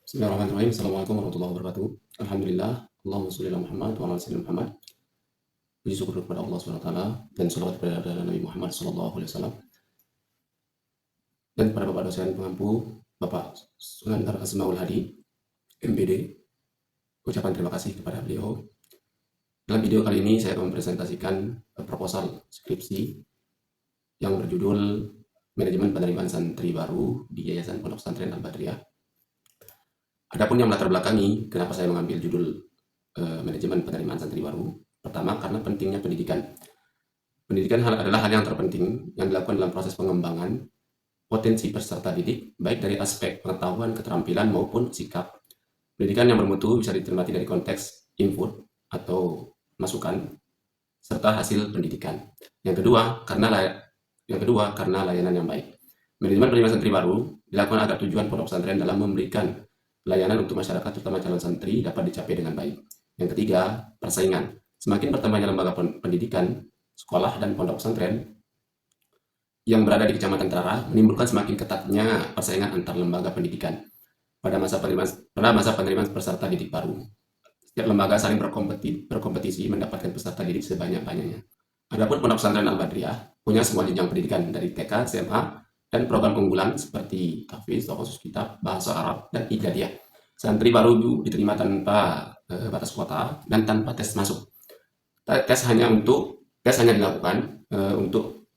Bismillahirrahmanirrahim. Assalamualaikum warahmatullahi wabarakatuh. Alhamdulillah. Allahumma sholli ala Muhammad wa ala sayyidina Muhammad. Puji syukur kepada Allah Subhanahu wa taala dan selawat kepada Nabi Muhammad sallallahu alaihi wasallam dan kepada Bapak dosen pengampu Bapak Sunandar Asmaul Hadi MPD. Ucapan terima kasih kepada beliau. Dalam video kali ini saya akan mempresentasikan proposal skripsi yang berjudul Manajemen Penerimaan Santri Baru di Yayasan Pondok Pesantren Al-Badriyah. Adapun yang melatar belakangi kenapa saya mengambil judul manajemen penerimaan santri baru. Pertama, karena pentingnya pendidikan. Pendidikan adalah hal yang terpenting yang dilakukan dalam proses pengembangan potensi peserta didik, baik dari aspek pengetahuan, keterampilan, maupun sikap. Pendidikan yang bermutu bisa ditermati dari konteks input atau masukan, serta hasil pendidikan. Yang kedua, karena layanan yang baik. Manajemen penerimaan santri baru dilakukan agar tujuan pondok pesantren dalam memberikan pelayanan untuk masyarakat, terutama calon santri, dapat dicapai dengan baik. Yang ketiga, persaingan. Semakin bertambahnya lembaga pendidikan, sekolah, dan pondok pesantren yang berada di Kecamatan Trara menimbulkan semakin ketatnya persaingan antar lembaga pendidikan pada masa penerimaan peserta didik baru. Setiap lembaga saling berkompetisi mendapatkan peserta didik sebanyak-banyaknya. Adapun Pondok Pesantren Al-Badriyah punya semua jenjang pendidikan dari TK, SMA, dan program unggulan seperti tahfiz, khusus kitab, bahasa Arab, dan ijazah. Santri baru diterima tanpa batas kuota dan tanpa tes masuk. Tes hanya dilakukan untuk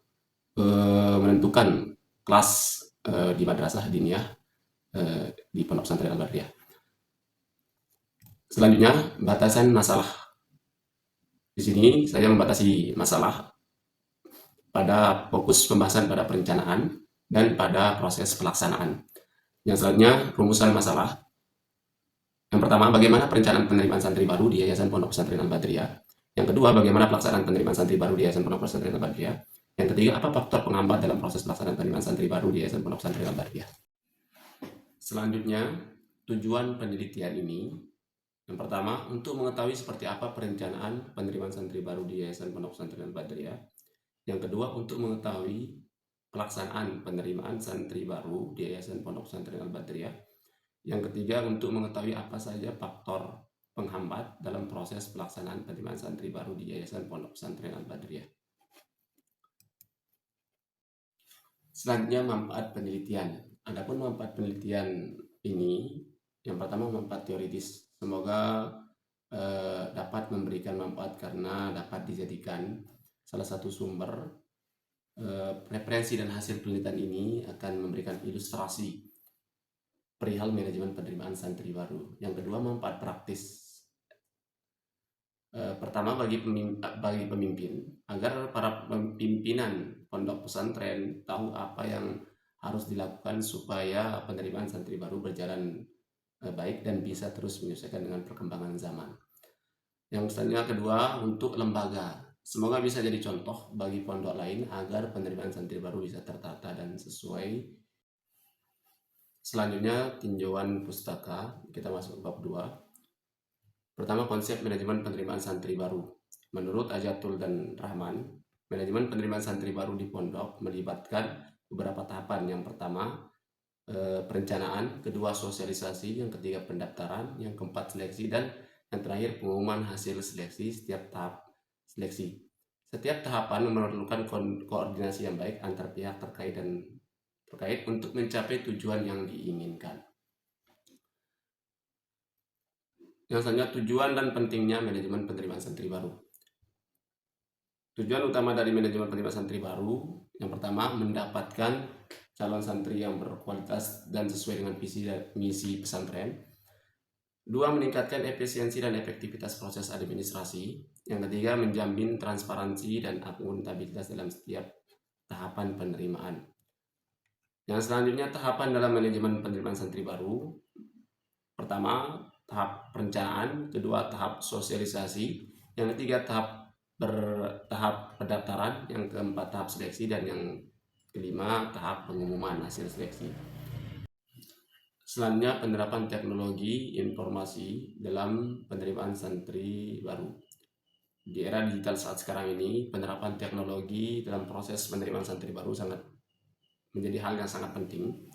menentukan kelas di madrasah diniyah di Pondok Pesantren Al-Badriyah. Selanjutnya, batasan masalah. Di sini saya membatasi masalah pada fokus pembahasan pada perencanaan dan pada proses pelaksanaan. Yang selanjutnya, rumusan masalah. Yang pertama, bagaimana perencanaan penerimaan santri baru di Yayasan Pondok Pesantren Al-Badriyah. Yang kedua, bagaimana pelaksanaan penerimaan santri baru di Yayasan Pondok Pesantren Al-Badriyah. Yang ketiga, apa faktor penghambat dalam proses pelaksanaan penerimaan santri baru di Yayasan Pondok Pesantren Al-Badriyah. Selanjutnya, tujuan penelitian ini. Yang pertama, untuk mengetahui seperti apa perencanaan penerimaan santri baru di Yayasan Pondok Pesantren Al-Badriyah. Yang kedua, untuk mengetahui pelaksanaan penerimaan santri baru di Yayasan Pondok Pesantren Al-Badriyah. Yang ketiga, untuk mengetahui apa saja faktor penghambat dalam proses pelaksanaan penerimaan santri baru di Yayasan Pondok Pesantren Al-Badriyah. Selanjutnya, manfaat penelitian. Adapun manfaat penelitian ini, yang pertama manfaat teoritis. Semoga dapat memberikan manfaat karena dapat dijadikan salah satu sumber referensi, dan hasil penelitian ini akan memberikan ilustrasi perihal manajemen penerimaan santri baru. Yang kedua, manfaat praktis. Pertama, bagi pemimpin, agar para pimpinan pondok pesantren tahu apa yang harus dilakukan supaya penerimaan santri baru berjalan baik dan bisa terus menyesuaikan dengan perkembangan zaman. Yang selanjutnya, kedua, untuk lembaga. Semoga bisa jadi contoh bagi pondok lain agar penerimaan santri baru bisa tertata dan sesuai. Selanjutnya, tinjauan pustaka. Kita masuk ke bab 2. Pertama, konsep manajemen penerimaan santri baru. Menurut Ajatul dan Rahman, manajemen penerimaan santri baru di pondok melibatkan beberapa tahapan. Yang pertama, perencanaan, kedua sosialisasi, yang ketiga pendaftaran, yang keempat seleksi, dan yang terakhir pengumuman hasil seleksi setiap tahap seleksi. Setiap tahapan memerlukan koordinasi yang baik antar pihak terkait untuk mencapai tujuan yang diinginkan. Yang selanjutnya, tujuan dan pentingnya manajemen penerimaan santri baru. Tujuan utama dari manajemen penerimaan santri baru, yang pertama, mendapatkan calon santri yang berkualitas dan sesuai dengan visi dan misi pesantren. Dua, meningkatkan efisiensi dan efektivitas proses administrasi. Yang ketiga, menjamin transparansi dan akuntabilitas dalam setiap tahapan penerimaan. Yang selanjutnya, tahapan dalam manajemen penerimaan santri baru. Pertama, tahap perencanaan. Kedua, tahap sosialisasi. Yang ketiga, tahap pendaftaran. Yang keempat, tahap seleksi. Dan yang kelima, tahap pengumuman hasil seleksi. Selanjutnya, penerapan teknologi informasi dalam penerimaan santri baru. Di era digital saat sekarang ini, penerapan teknologi dalam proses penerimaan santri baru menjadi hal yang sangat penting.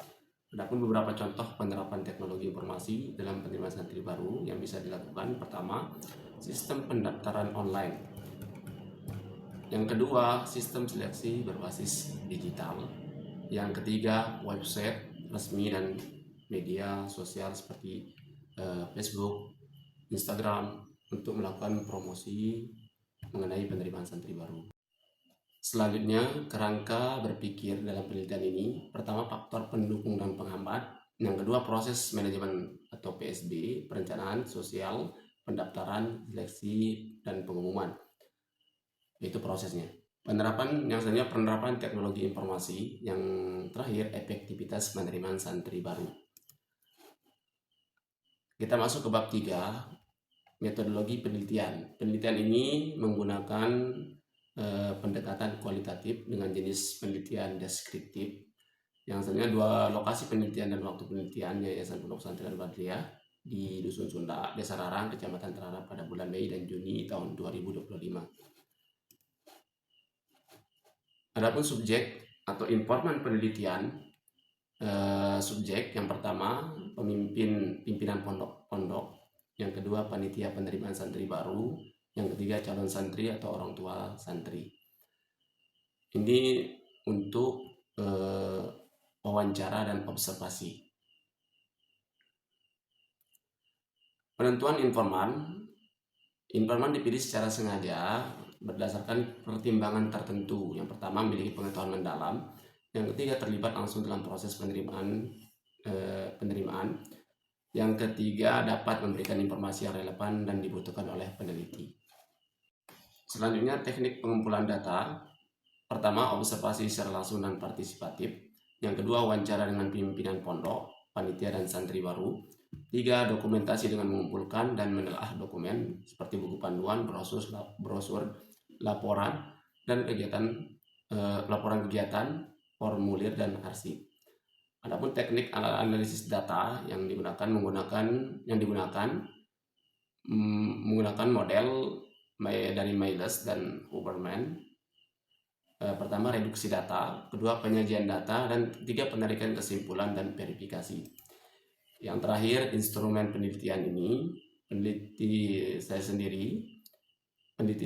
Adapun beberapa contoh penerapan teknologi informasi dalam penerimaan santri baru yang bisa dilakukan: pertama, sistem pendaftaran online. Yang kedua, sistem seleksi berbasis digital. Yang ketiga, website resmi dan media sosial seperti Facebook, Instagram untuk melakukan promosi mengenai penerimaan santri baru. Selanjutnya, kerangka berpikir dalam penelitian ini: pertama, faktor pendukung dan penghambat. Yang kedua, proses manajemen atau PSB, perencanaan sosial, pendaftaran, seleksi, dan pengumuman. Itu prosesnya. Penerapan teknologi informasi. Yang terakhir, efektivitas penerimaan santri baru. Kita masuk ke bab 3, metodologi penelitian. Penelitian ini menggunakan pendekatan kualitatif dengan jenis penelitian deskriptif. Yang sebenarnya 2 lokasi penelitian dan waktu penelitian Yayasan Pondok Pesantren Badriah di Dusun Sunda, Desa Rarang, Kecamatan Terarap pada bulan Mei dan Juni tahun 2025. Adapun subjek atau informan penelitian, subjek yang pertama pimpinan pondok, yang kedua panitia penerimaan santri baru, yang ketiga calon santri atau orang tua santri. Ini untuk wawancara dan observasi. Penentuan informan dipilih secara sengaja berdasarkan pertimbangan tertentu. Yang pertama, memiliki pengetahuan mendalam. Yang ketiga, terlibat langsung dalam proses penerimaan. Yang ketiga, dapat memberikan informasi yang relevan dan dibutuhkan oleh peneliti. Selanjutnya, teknik pengumpulan data. Pertama, observasi secara langsung dan partisipatif. Yang kedua, wawancara dengan pimpinan pondok, panitia dan santri baru. 3, dokumentasi dengan mengumpulkan dan menelaah dokumen seperti buku panduan, brosur, laporan dan laporan kegiatan, formulir dan arsip. Adapun teknik analisis data yang digunakan menggunakan model dari Miles dan Huberman. Pertama, reduksi data, kedua, penyajian data, dan ketiga, penarikan kesimpulan dan verifikasi. Yang terakhir, instrumen penelitian ini, peneliti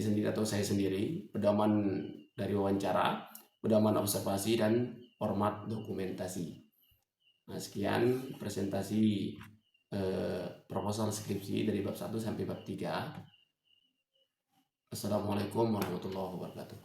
sendiri atau saya sendiri, pedoman dari wawancara, pedoman observasi, dan format dokumentasi. Nah, sekian presentasi proposal skripsi dari bab 1 sampai bab 3. Assalamualaikum warahmatullahi wabarakatuh.